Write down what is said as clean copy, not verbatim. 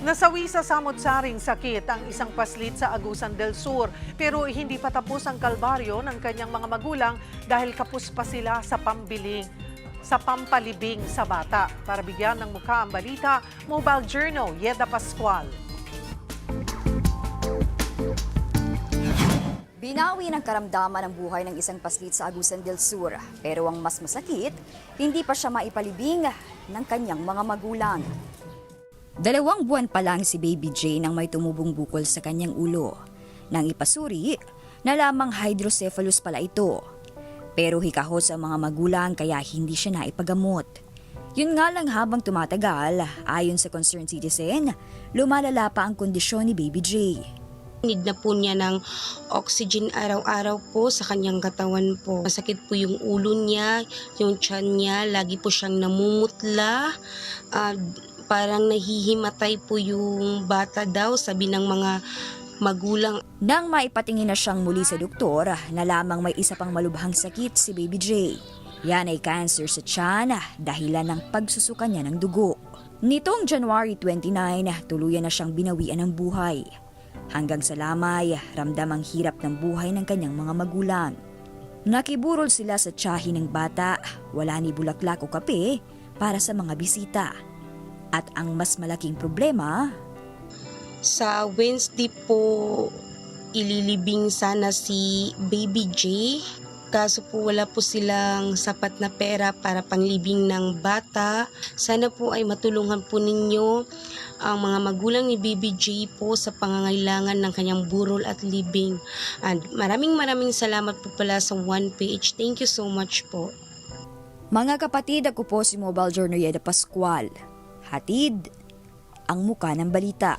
Nasawi sa samot-saring sakit ang isang paslit sa Agusan del Sur pero hindi pa tapos ang kalbaryo ng kanyang mga magulang dahil kapos pa sila sa pampalibing sa bata. Para bigyan ng mukha ang balita, Mobile Journal, Yeda Pascual. Binawi ng karamdaman ang buhay ng isang paslit sa Agusan del Sur. Pero ang mas masakit, hindi pa siya maipalibing ng kanyang mga magulang. 2 buwan pa lang si Baby J nang may tumubong bukol sa kanyang ulo. Nang ipasuri, na lamang hydrocephalus pala ito. Pero hikahos ang mga magulang kaya hindi siya naipagamot. Yun nga lang habang tumatagal, ayon sa concerned citizen, lumalala pa ang kondisyon ni Baby J. Need na po niya ng oxygen araw-araw po sa kanyang katawan po. Masakit po yung ulo niya, yung tiyan niya, lagi po siyang namumutla. Parang nahihimatay po yung bata daw, sabi ng mga magulang. Nang maipatingin na siyang muli sa doktor, na lamang may isa pang malubhang sakit si Baby J. Yan ay cancer sa tiyan, dahilan ng pagsusuka niya ng dugo. Nitong January 29, tuluyan na siyang binawian ng buhay. Hanggang sa lamay, ramdam ang hirap ng buhay ng kanyang mga magulang. Nakiburol sila sa tiyahin ng bata, wala ni bulaklak o kape para sa mga bisita. At ang mas malaking problema, Sa Wednesday po, ililibing sana si Baby J. Kaso po wala po silang sapat na pera para panglibing ng bata. Sana po ay matulungan po ninyo ang mga magulang ni Baby J po sa pangangailangan ng kanyang burol at libing. And maraming salamat po pala sa 1PH. Thank you so much po. mga kapatid, ako po si Mobile Journal Yeda Pascual. Hatid ang muka ng balita.